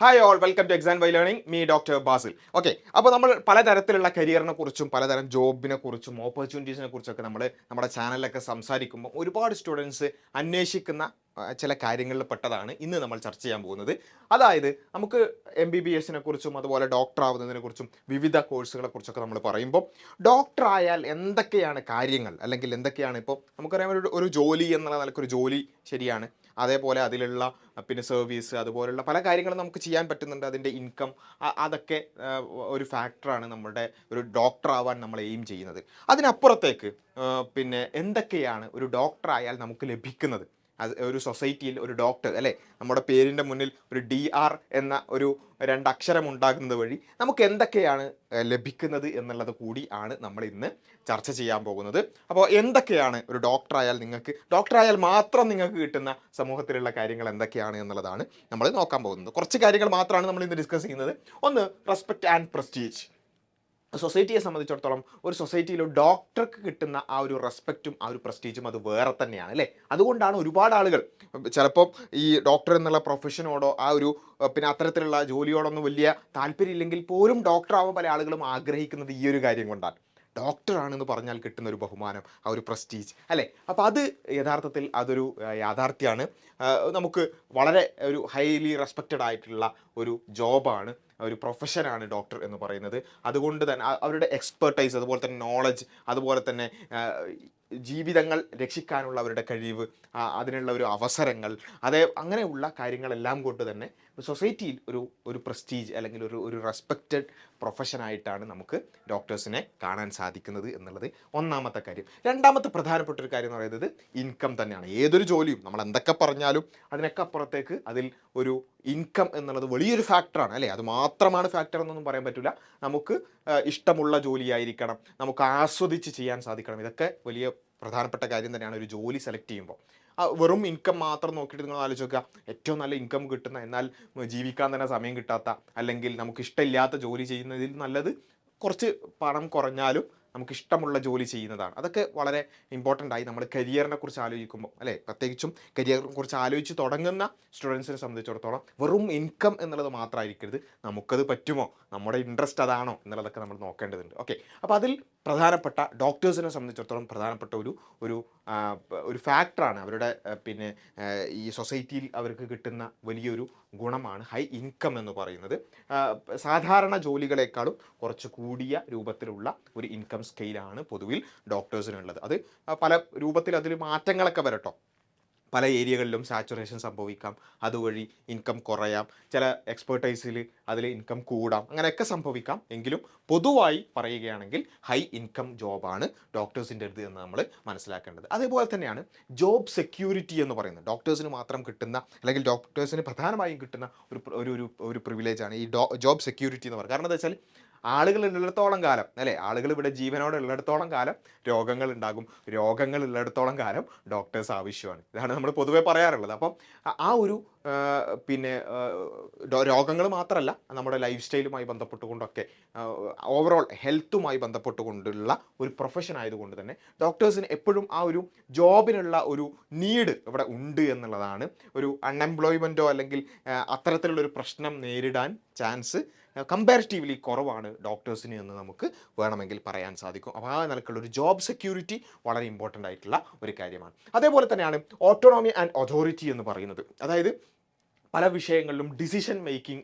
Hi all, welcome to XandY Learning. Me doctor Basil. Okay, അപ്പോൾ നമ്മൾ പലതരത്തിലുള്ള കരിയറിനെ കുറിച്ചും പലതരം ജോബിനെ കുറിച്ചും ഓപ്പർച്യൂണിറ്റീസിനെ കുറിച്ചൊക്കെ നമ്മുടെ ചാനലിലൊക്കെ സംസാരിക്കുമ്പോൾ ഒരുപാട് സ്റ്റുഡൻസ് അന്വേഷിക്കുന്ന ചില കാര്യങ്ങളിൽ പെട്ടതാണ് ഇന്ന് നമ്മൾ ചർച്ച ചെയ്യാൻ പോകുന്നത്. അതായത് നമുക്ക് MBBS കുറിച്ചും അതുപോലെ ഡോക്ടർ ആവുന്നതിനെ കുറിച്ചും വിവിധ കോഴ്സുകളെ കുറിച്ചൊക്കെ നമ്മൾ പറയുമ്പോൾ ഡോക്ടർ ആയാൽ എന്തൊക്കെയാണ് കാര്യങ്ങൾ, അല്ലെങ്കിൽ എന്തൊക്കെയാണ് ഇപ്പോൾ നമുക്കറിയാം ഒരു ജോലി എന്നുള്ള നിലക്കൊരു ജോലി ശരിയാണ്. അതേപോലെ അതിലുള്ള പിന്നെ സർവീസ് അതുപോലുള്ള പല കാര്യങ്ങളും നമുക്ക് ചെയ്യാൻ പറ്റുന്നുണ്ട്. അതിൻ്റെ ഇൻകം അതൊക്കെ ഒരു ഫാക്ടറാണ് നമ്മുടെ ഒരു ഡോക്ടർ ആവാൻ നമ്മൾ എയിം ചെയ്യുന്നത്. അതിനപ്പുറത്തേക്ക് പിന്നെ എന്തൊക്കെയാണ് ഒരു ഡോക്ടർ ആയാൽ നമുക്ക് ലഭിക്കുന്നത്? അത് ഒരു സൊസൈറ്റിയിൽ ഒരു ഡോക്ടർ അല്ലേ, നമ്മുടെ പേരിൻ്റെ മുന്നിൽ ഒരു DR എന്ന ഒരു രണ്ടക്ഷരം ഉണ്ടാകുന്നത് വഴി നമുക്ക് എന്തൊക്കെയാണ് ലഭിക്കുന്നത് എന്നുള്ളത് കൂടി ആണ് നമ്മൾ ഇന്ന് ചർച്ച ചെയ്യാൻ പോകുന്നത്. അപ്പോൾ എന്തൊക്കെയാണ് ഒരു ഡോക്ടറായാൽ ഡോക്ടറായാൽ മാത്രം നിങ്ങൾക്ക് കിട്ടുന്ന സമൂഹത്തിലുള്ള കാര്യങ്ങൾ എന്തൊക്കെയാണ് എന്നുള്ളതാണ് നമ്മൾ നോക്കാൻ പോകുന്നത്. കുറച്ച് കാര്യങ്ങൾ മാത്രമാണ് നമ്മൾ ഇന്ന് ഡിസ്കസ് ചെയ്യുന്നത്. ഒന്ന്, റെസ്പെക്റ്റ് ആൻഡ് പ്രസ്റ്റീജ്. സൊസൈറ്റിയെ സംബന്ധിച്ചിടത്തോളം ഒരു സൊസൈറ്റിയിൽ ഒരു ഡോക്ടർക്ക് കിട്ടുന്ന ആ ഒരു റെസ്പെക്റ്റും ആ ഒരു പ്രസ്റ്റീജും അത് വേറെ തന്നെയാണ് അല്ലേ. അതുകൊണ്ടാണ് ഒരുപാട് ആളുകൾ ചിലപ്പോൾ ഈ ഡോക്ടർ എന്നുള്ള പ്രൊഫഷനോടോ ആ ഒരു പിന്നെ അത്തരത്തിലുള്ള ജോലിയോടൊന്നും വലിയ താല്പര്യമില്ലെങ്കിൽ പോലും ഡോക്ടറാവാൻ പല ആളുകളും ആഗ്രഹിക്കുന്നത് ഈ ഒരു കാര്യം കൊണ്ടാണ്. ഡോക്ടറാണെന്ന് പറഞ്ഞാൽ കിട്ടുന്ന ഒരു ബഹുമാനം, ആ ഒരു പ്രസ്റ്റീജ് അല്ലേ. അപ്പോൾ അത് യഥാർത്ഥത്തിൽ അതൊരു യാഥാർത്ഥ്യമാണ്. നമുക്ക് വളരെ ഒരു ഹൈലി റെസ്പെക്റ്റഡ് ആയിട്ടുള്ള ഒരു ജോബാണ്, ഒരു പ്രൊഫഷനാണ് ഡോക്ടർ എന്ന് പറയുന്നത്. അതുകൊണ്ട് തന്നെ അവരുടെ എക്സ്പെർട്ടൈസ്, അതുപോലെ തന്നെ നോളജ്, അതുപോലെ തന്നെ ജീവിതങ്ങൾ രക്ഷിക്കാനുള്ള അവരുടെ കഴിവ്, അതിനുള്ള ഒരു അവസരങ്ങൾ, അങ്ങനെയുള്ള കാര്യങ്ങളെല്ലാം കൊണ്ട് തന്നെ സൊസൈറ്റിയിൽ ഒരു പ്രസ്റ്റീജ് അല്ലെങ്കിൽ ഒരു റെസ്പെക്റ്റഡ് പ്രൊഫഷനായിട്ടാണ് നമുക്ക് ഡോക്ടേഴ്സിനെ കാണാൻ സാധിക്കുന്നത് എന്നുള്ളത് ഒന്നാമത്തെ കാര്യം. രണ്ടാമത്തെ പ്രധാനപ്പെട്ട ഒരു കാര്യം എന്ന് പറയുന്നത് ഇൻകം തന്നെയാണ്. ഏതൊരു ജോലിയും നമ്മൾ എന്തൊക്കെ പറഞ്ഞാലും അതിനൊക്കെ അപ്പുറത്തേക്ക് അതിൽ ഒരു ഇൻകം എന്നുള്ളത് വലിയൊരു ഫാക്ടറാണ് അല്ലേ. അത് മാത്രമാണ് ഫാക്ടർ എന്നൊന്നും പറയാൻ പറ്റില്ല. നമുക്ക് ഇഷ്ടമുള്ള ജോലിയായിരിക്കണം, നമുക്ക് ആസ്വദിച്ച് ചെയ്യാൻ സാധിക്കണം. ഇതൊക്കെ വലിയ പ്രധാനപ്പെട്ട കാര്യം തന്നെയാണ് ഒരു ജോലി സെലക്ട് ചെയ്യുമ്പോൾ. വെറും ഇൻകം മാത്രം നോക്കിയിട്ട് നിങ്ങൾ ആലോചിച്ച് നോക്കുക, ഏറ്റവും നല്ല ഇൻകം കിട്ടുന്ന എന്നാൽ ജീവിക്കാൻ തന്നെ സമയം കിട്ടാത്ത അല്ലെങ്കിൽ നമുക്ക് ഇഷ്ടമില്ലാത്ത ജോലി ചെയ്യുന്നതിൽ നല്ലത് കുറച്ച് പണം കുറഞ്ഞാലും നമുക്കിഷ്ടമുള്ള ജോലി ചെയ്യുന്നതാണ്. അതൊക്കെ വളരെ ഇമ്പോർട്ടൻ്റ് ആയി നമ്മൾ കരിയറിനെ കുറിച്ച് ആലോചിക്കുമ്പോൾ അല്ലേ, പ്രത്യേകിച്ചും കരിയറിനെ കുറിച്ച് ആലോചിച്ച് തുടങ്ങുന്ന സ്റ്റുഡൻസിനെ സംബന്ധിച്ചിടത്തോളം വെറും ഇൻകം എന്നുള്ളത് മാത്രമായിരിക്കരുത്, നമുക്കത് പറ്റുമോ, നമ്മുടെ ഇൻട്രസ്റ്റ് അതാണോ എന്നുള്ളതൊക്കെ നമ്മൾ നോക്കേണ്ടതുണ്ട്. ഓക്കെ, അപ്പോൾ അതിൽ പ്രധാനപ്പെട്ട ഡോക്ടേഴ്സിനെ സംബന്ധിച്ചിടത്തോളം പ്രധാനപ്പെട്ട ഒരു ഫാക്ടറാണ് അവരുടെ പിന്നെ ഈ സൊസൈറ്റിയിൽ അവർക്ക് കിട്ടുന്ന വലിയൊരു ഗുണമാണ് ഹൈ ഇൻകം എന്ന് പറയുന്നത്. സാധാരണ ജോലികളെക്കാളും കുറച്ച് കൂടിയ രൂപത്തിലുള്ള ഒരു ഇൻകം സ്കെയിലാണ് പൊതുവിൽ ഡോക്ടേഴ്സിനുള്ളത്. അത് പല രൂപത്തിൽ അതിൽ മാറ്റങ്ങളൊക്കെ വരട്ടോ. പല ഏരിയകളിലും സാച്ചുറേഷൻ സംഭവിക്കാം, അതുവഴി ഇൻകം കുറയാം, ചില എക്സ്പെർട്ടൈസിൽ അതിൽ ഇൻകം കൂടാം, അങ്ങനെയൊക്കെ സംഭവിക്കാം. എങ്കിലും പൊതുവായി പറയുകയാണെങ്കിൽ ഹൈ ഇൻകം ജോബാണ് ഡോക്ടേഴ്സിൻ്റെ അടുത്ത് എന്ന് നമ്മൾ മനസ്സിലാക്കേണ്ടത്. അതേപോലെ തന്നെയാണ് ജോബ് സെക്യൂരിറ്റി എന്ന് പറയുന്നത്. ഡോക്ടേഴ്സിന് മാത്രം കിട്ടുന്ന അല്ലെങ്കിൽ ഡോക്ടേഴ്സിന് പ്രധാനമായും കിട്ടുന്ന ഒരു പ്രിവിലേജാണ് ഈ ജോബ് സെക്യൂരിറ്റി എന്ന് പറയുന്നത്. കാരണം എന്താ വെച്ചാൽ ആളുകൾ ഉള്ളിടത്തോളം കാലം അല്ലേ, ആളുകൾ ഇവിടെ ജീവനോടെ ഉള്ളിടത്തോളം കാലം രോഗങ്ങൾ ഉണ്ടാകും, രോഗങ്ങൾ ഉള്ളിടത്തോളം കാലം ഡോക്ടേഴ്സ് ആവശ്യമാണ്. ഇതാണ് നമ്മൾ പൊതുവെ പറയാറുള്ളത്. അപ്പം ആ ഒരു പിന്നെ രോഗങ്ങൾ മാത്രമല്ല, നമ്മുടെ ലൈഫ് സ്റ്റൈലുമായി ബന്ധപ്പെട്ടുകൊണ്ടൊക്കെ ഓവറോൾ ഹെൽത്തുമായി ബന്ധപ്പെട്ടുകൊണ്ടുള്ള ഒരു പ്രൊഫഷൻ ആയതുകൊണ്ട് തന്നെ ഡോക്ടേഴ്സിന് എപ്പോഴും ആ ഒരു ജോബിനുള്ള ഒരു നീഡ് ഇവിടെ ഉണ്ട് എന്നുള്ളതാണ്. ഒരു അൺഎംപ്ലോയ്മെൻറ്റോ അല്ലെങ്കിൽ അത്തരത്തിലുള്ളൊരു പ്രശ്നം നേരിടാൻ ചാൻസ് കമ്പാരിറ്റീവ്ലി കുറവാണ് ഡോക്ടേഴ്സിന് എന്ന് നമുക്ക് വേണമെങ്കിൽ പറയാൻ സാധിക്കും. അപ്പോൾ ആ നിലക്കുള്ള ഒരു ജോബ് സെക്യൂരിറ്റി വളരെ ഇമ്പോർട്ടൻ്റ് ആയിട്ടുള്ള ഒരു കാര്യമാണ്. അതേപോലെ തന്നെയാണ് ഓട്ടോണോമി ആൻഡ് അതോറിറ്റി എന്ന് പറയുന്നത്. അതായത് പല വിഷയങ്ങളിലും ഡിസിഷൻ മേക്കിംഗ്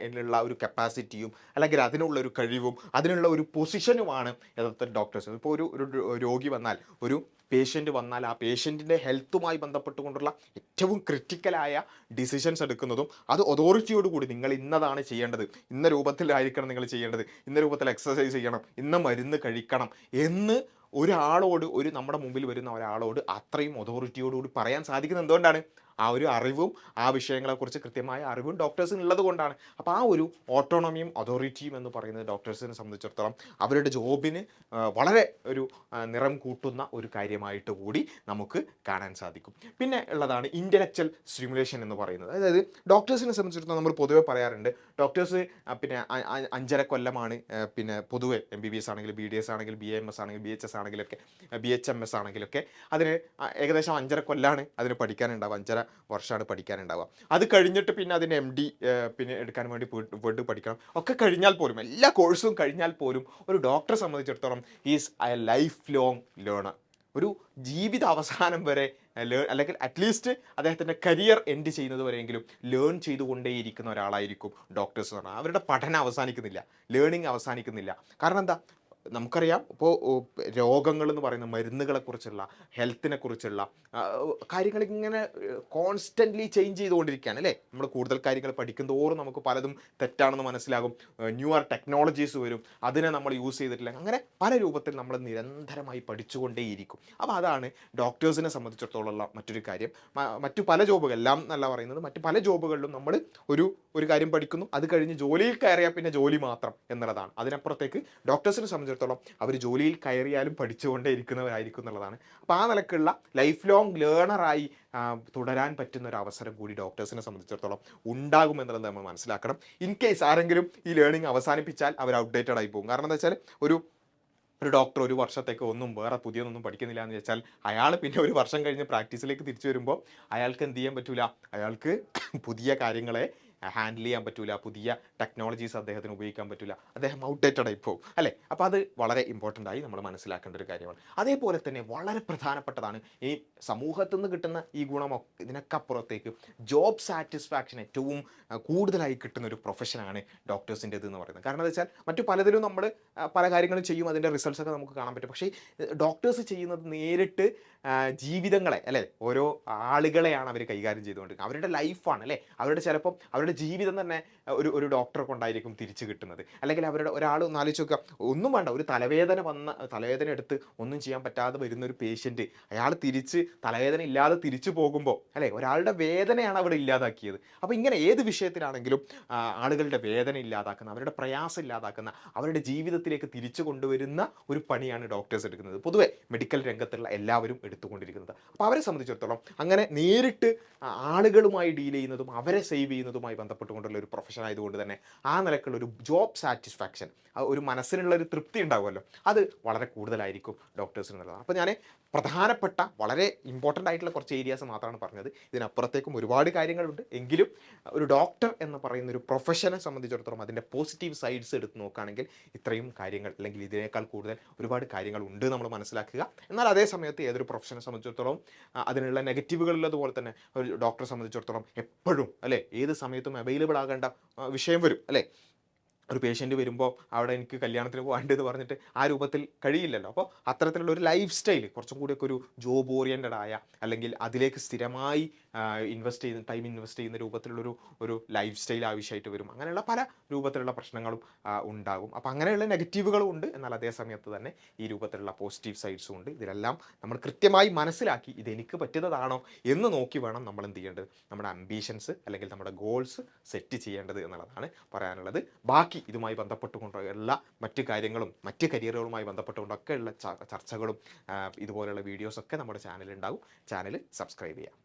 എന്നുള്ള ഒരു കപ്പാസിറ്റിയും അല്ലെങ്കിൽ അതിനുള്ള ഒരു കഴിവും അതിനുള്ള ഒരു പൊസിഷനുമാണ് യഥാർത്ഥ ഡോക്ടേഴ്സ്. ഇപ്പോൾ ഒരു രോഗി വന്നാൽ, ഒരു പേഷ്യൻ്റ് വന്നാൽ ആ പേഷ്യൻറ്റിൻ്റെ ഹെൽത്തുമായി ബന്ധപ്പെട്ടുകൊണ്ടുള്ള ഏറ്റവും ക്രിട്ടിക്കലായ ഡിസിഷൻസ് എടുക്കുന്നതും അത് അതോറിറ്റിയോടുകൂടി നിങ്ങൾ ഇന്നതാണ് ചെയ്യേണ്ടത്, ഇന്ന രൂപത്തിലായിരിക്കണം നിങ്ങൾ ചെയ്യേണ്ടത്, ഇന്ന രൂപത്തിൽ എക്സസൈസ് ചെയ്യണം, ഇന്ന മരുന്ന് കഴിക്കണം എന്ന് ഒരാളോട്, നമ്മുടെ മുമ്പിൽ വരുന്ന ഒരാളോട് അത്രയും അതോറിറ്റിയോടുകൂടി പറയാൻ സാധിക്കുന്നത് എന്തുകൊണ്ടാണ്? ആ ഒരു അറിവും ആ വിഷയങ്ങളെക്കുറിച്ച് കൃത്യമായ അറിവും ഡോക്ടേഴ്സിന് ഉള്ളത് കൊണ്ടാണ്. അപ്പോൾ ആ ഒരു ഓട്ടോണമിയും അതോറിറ്റിയും എന്ന് പറയുന്നത് ഡോക്ടേഴ്സിനെ സംബന്ധിച്ചിടത്തോളം അവരുടെ ജോബിന് വളരെ ഒരു നിറം കൂട്ടുന്ന ഒരു കാര്യമായിട്ട് കൂടി നമുക്ക് കാണാൻ സാധിക്കും. പിന്നെ ഉള്ളതാണ് ഇൻ്റലക്ച്വൽ സ്റ്റിമുലേഷൻ എന്ന് പറയുന്നത്. അതായത് ഡോക്ടേഴ്സിനെ സംബന്ധിച്ചിടത്തോളം നമ്മൾ പൊതുവെ പറയാറുണ്ട്, ഡോക്ടേഴ്സ് പിന്നെ 5.5 കൊല്ലമാണ് പിന്നെ പൊതുവെ MBBS ആണെങ്കിലും BDS ആണെങ്കിലും BAMS ആണെങ്കിലും BHS ആണെങ്കിലൊക്കെ BHMS ആണെങ്കിലൊക്കെ അതിന് ഏകദേശം 5.5 കൊല്ലാണ് അതിന് പഠിക്കാനുണ്ടാവും. 5.5 വർഷമാണ് പഠിക്കാനുണ്ടാവുക. അത് കഴിഞ്ഞിട്ട് പിന്നെ അതിന് MD പിന്നെ എടുക്കാൻ വേണ്ടി വീണ്ടും പഠിക്കണം. ഒക്കെ കഴിഞ്ഞാൽ പോലും, എല്ലാ കോഴ്സും കഴിഞ്ഞാൽ പോലും ഒരു ഡോക്ടറെ സംബന്ധിച്ചിടത്തോളം is A life long learner. ഒരു ജീവിത അവസാനം വരെ അല്ലെങ്കിൽ അറ്റ്ലീസ്റ്റ് അദ്ദേഹത്തിൻ്റെ കരിയർ എൻഡ് ചെയ്യുന്നത് വരെയെങ്കിലും ലേൺ ചെയ്തുകൊണ്ടേയിരിക്കുന്ന ഒരാളായിരിക്കും ഡോക്ടേഴ്സ് എന്ന് പറഞ്ഞാൽ. അവരുടെ പഠനം അവസാനിക്കുന്നില്ല, ലേണിംഗ് അവസാനിക്കുന്നില്ല. കാരണം എന്താ, നമുക്കറിയാം ഇപ്പോൾ രോഗങ്ങൾ എന്ന് പറയുന്ന മരുന്നുകളെക്കുറിച്ചുള്ള, ഹെൽത്തിനെ കുറിച്ചുള്ള കാര്യങ്ങൾ ഇങ്ങനെ കോൺസ്റ്റൻ്റ്ലി ചേഞ്ച് ചെയ്തുകൊണ്ടിരിക്കുകയാണ് അല്ലേ. നമ്മൾ കൂടുതൽ കാര്യങ്ങൾ പഠിക്കുന്തോറും നമുക്ക് പലതും തെറ്റാണെന്ന് മനസ്സിലാകും. ന്യൂവർ ടെക്നോളജീസ് വരും, അതിനെ നമ്മൾ യൂസ് ചെയ്തിട്ടില്ല. അങ്ങനെ പല രൂപത്തിൽ നമ്മൾ നിരന്തരമായി പഠിച്ചുകൊണ്ടേയിരിക്കും. അപ്പോൾ അതാണ് ഡോക്ടേഴ്സിനെ സംബന്ധിച്ചിടത്തോളമുള്ള മറ്റൊരു കാര്യം. മറ്റു പല ജോബുകൾ, എല്ലാം എന്നല്ല പറയുന്നത്, മറ്റു പല ജോബുകളിലും നമ്മൾ ഒരു കാര്യം പഠിക്കുന്നു, അത് കഴിഞ്ഞ് ജോലിയിൽ കയറിയാൽ പിന്നെ ജോലി മാത്രം എന്നുള്ളതാണ്. അതിനപ്പുറത്തേക്ക് ഡോക്ടേഴ്സിനെ സംബന്ധിച്ചിടത്തോളം അവർ ജോലിയിൽ കയറിയാലും പഠിച്ചുകൊണ്ടേ ഇരിക്കുന്നവരായിരിക്കും എന്നുള്ളതാണ്. അപ്പോൾ ആ നിലക്കുള്ള ലൈഫ് ലോങ് ലേണറായി തുടരാൻ പറ്റുന്ന ഒരു അവസരം കൂടി ഡോക്ടേഴ്സിനെ സംബന്ധിച്ചിടത്തോളം ഉണ്ടാകുമെന്നുള്ളത് നമ്മൾ മനസ്സിലാക്കണം. ഇൻ കേസ് ആരെങ്കിലും ഈ ലേണിംഗ് അവസാനിപ്പിച്ചാൽ അവർ ഔട്ട്ഡേറ്റഡ് ആയി പോകും. കാരണം എന്താ വെച്ചാൽ ഒരു ഡോക്ടർ ഒരു വർഷത്തേക്ക് ഒന്നും വേറെ പുതിയതൊന്നും പഠിക്കുന്നില്ല എന്ന് വെച്ചാൽ അയാൾ പിന്നെ ഒരു വർഷം കഴിഞ്ഞ് പ്രാക്ടീസിലേക്ക് തിരിച്ചു വരുമ്പോൾ അയാൾക്ക് എന്ത് ചെയ്യാൻ പറ്റൂല, അയാൾക്ക് പുതിയ കാര്യങ്ങളെ ഹാൻഡിൽ ചെയ്യാൻ പറ്റൂല, പുതിയ ടെക്നോളജീസ് അദ്ദേഹത്തിന് ഉപയോഗിക്കാൻ പറ്റില്ല, അദ്ദേഹം ഔട്ട്ഡേറ്റഡ് ആയി പോകും അല്ലേ. അപ്പോൾ അത് വളരെ ഇമ്പോർട്ടൻ്റ് ആയി നമ്മൾ മനസ്സിലാക്കേണ്ട ഒരു കാര്യമാണ്. അതേപോലെ തന്നെ വളരെ പ്രധാനപ്പെട്ടതാണ് ഈ സമൂഹത്തിൽ നിന്ന് കിട്ടുന്ന ഈ ഗുണമൊക്കെ, ഇതിനൊക്കെ അപ്പുറത്തേക്ക് ജോബ് സാറ്റിസ്ഫാക്ഷൻ ഏറ്റവും കൂടുതലായി കിട്ടുന്ന ഒരു പ്രൊഫഷനാണ് ഡോക്ടേഴ്സിൻ്റെത് എന്ന് പറയുന്നത്. കാരണം എന്താ വെച്ചാൽ മറ്റു പലതിലും നമ്മൾ പല കാര്യങ്ങളും ചെയ്യും, അതിൻ്റെ റിസൾട്ട്സ് ഒക്കെ നമുക്ക് കാണാൻ പറ്റും. പക്ഷേ ഡോക്ടേഴ്സ് ചെയ്യുന്നത് നേരിട്ട് ജീവിതങ്ങളെ അല്ലേ, ഓരോ ആളുകളെയാണ് അവർ കൈകാര്യം ചെയ്തുകൊണ്ടിരിക്കുന്നത്. അവരുടെ ലൈഫാണ് അല്ലേ, അവരുടെ ചിലപ്പം അവരുടെ ജീവിതം തന്നെ ഒരു ഡോക്ടറെ കൊണ്ടായിരിക്കും തിരിച്ചു കിട്ടുന്നത്. അല്ലെങ്കിൽ അവരുടെ ഒരാൾ ഒന്ന് ആലോചിച്ച് നോക്കുക, ഒന്നും വേണ്ട, ഒരു തലവേദന എടുത്ത് ഒന്നും ചെയ്യാൻ പറ്റാതെ വരുന്ന ഒരു പേഷ്യൻറ്റ്, അയാൾ തലവേദന ഇല്ലാതെ തിരിച്ചു പോകുമ്പോൾ അല്ലേ, ഒരാളുടെ വേദനയാണ് അവിടെ ഇല്ലാതാക്കിയത്. അപ്പോൾ ഇങ്ങനെ ഏത് വിഷയത്തിലാണെങ്കിലും ആളുകളുടെ വേദന ഇല്ലാതാക്കുന്ന, അവരുടെ പ്രയാസം ഇല്ലാതാക്കുന്ന, അവരുടെ ജീവിതത്തിലേക്ക് തിരിച്ചു കൊണ്ടുവരുന്ന ഒരു പണിയാണ് ഡോക്ടേഴ്സ് എടുക്കുന്നത്, പൊതുവെ മെഡിക്കൽ രംഗത്തുള്ള എല്ലാവരും എടുത്തുകൊണ്ടിരിക്കുന്നത്. അപ്പോൾ അവരെ സംബന്ധിച്ചിടത്തോളം അങ്ങനെ നേരിട്ട് ആളുകളുമായി ഡീൽ ചെയ്യുന്നതും അവരെ സേവ് ചെയ്യുന്നതുമായി ബന്ധപ്പെട്ടുകൊണ്ടുള്ള ഒരു പ്രൊഫഷൻ ആയതുകൊണ്ട് തന്നെ ആ നിലക്കുള്ള ഒരു ജോബ് സാറ്റിസ്ഫാക്ഷൻ, ഒരു മനസ്സിനുള്ള ഒരു തൃപ്തി ഉണ്ടാവുമല്ലോ, അത് വളരെ കൂടുതലായിരിക്കും ഡോക്ടേഴ്സിന് എന്നുള്ളതാണ്. അപ്പോൾ ഞാൻ പ്രധാനപ്പെട്ട വളരെ ഇമ്പോർട്ടൻ്റ് ആയിട്ടുള്ള കുറച്ച് ഏരിയാസ് മാത്രമാണ് പറഞ്ഞത്. ഇതിനപ്പുറത്തേക്കും ഒരുപാട് കാര്യങ്ങളുണ്ട്. എങ്കിലും ഒരു ഡോക്ടർ എന്ന് പറയുന്ന ഒരു പ്രൊഫഷനെ സംബന്ധിച്ചിടത്തോളം അതിൻ്റെ പോസിറ്റീവ് സൈഡ്സ് എടുത്ത് നോക്കുകയാണെങ്കിൽ ഇത്രയും കാര്യങ്ങൾ, അല്ലെങ്കിൽ ഇതിനേക്കാൾ കൂടുതൽ ഒരുപാട് കാര്യങ്ങൾ ഉണ്ട് നമ്മൾ മനസ്സിലാക്കുക. എന്നാൽ അതേ സമയത്ത് ഏതൊരു പ്രൊഫഷനെ സംബന്ധിച്ചിടത്തോളം അതിനുള്ള നെഗറ്റീവുകളുള്ളതുപോലെ തന്നെ ഒരു ഡോക്ടറെ സംബന്ധിച്ചിടത്തോളം എപ്പോഴും അല്ലേ, ഏത് സമയത്തും അവൈലബിൾ ആകേണ്ട വിഷയം വരും അല്ലേ. ഒരു പേഷ്യൻ്റ് വരുമ്പോൾ അവിടെ എനിക്ക് കല്യാണത്തിന് പോകാണ്ടെന്ന് പറഞ്ഞിട്ട് ആ രൂപത്തിൽ കഴിയില്ലല്ലോ. അപ്പോൾ അത്തരത്തിലുള്ള ഒരു ലൈഫ് സ്റ്റൈൽ, കുറച്ചും കൂടിയൊക്കെ ഒരു ജോബ് ഓറിയൻറ്റഡ് ആയ, അല്ലെങ്കിൽ അതിലേക്ക് സ്ഥിരമായി ടൈം ഇൻവെസ്റ്റ് ചെയ്യുന്ന രൂപത്തിലുള്ളൊരു ലൈഫ് സ്റ്റൈൽ ആവശ്യമായിട്ട് വരും. അങ്ങനെയുള്ള പല രൂപത്തിലുള്ള പ്രശ്നങ്ങളും ഉണ്ടാകും. അപ്പോൾ അങ്ങനെയുള്ള നെഗറ്റീവുകളും ഉണ്ട്, എന്നാൽ അതേ സമയത്ത് തന്നെ ഈ രൂപത്തിലുള്ള പോസിറ്റീവ് സൈഡ്സും ഉണ്ട്. ഇതിലെല്ലാം നമ്മൾ കൃത്യമായി മനസ്സിലാക്കി ഇതെനിക്ക് പറ്റുന്നതാണോ എന്ന് നോക്കി വേണം നമ്മൾ എന്ത് ചെയ്യേണ്ടത്, നമ്മുടെ അംബീഷൻസ് അല്ലെങ്കിൽ നമ്മുടെ ഗോൾസ് സെറ്റ് ചെയ്യേണ്ടത് എന്നുള്ളതാണ് പറയാനുള്ളത്. ബാക്കി ഇതുമായി ബന്ധപ്പെട്ടുകൊണ്ടുള്ള മറ്റു കാര്യങ്ങളും മറ്റ് കരിയറുകളുമായി ബന്ധപ്പെട്ടുകൊണ്ടൊക്കെയുള്ള ചർച്ചകളും ഇതുപോലെയുള്ള വീഡിയോസൊക്കെ നമ്മുടെ ചാനലിൽ ഉണ്ടാകും. ചാനൽ സബ്സ്ക്രൈബ് ചെയ്യാം.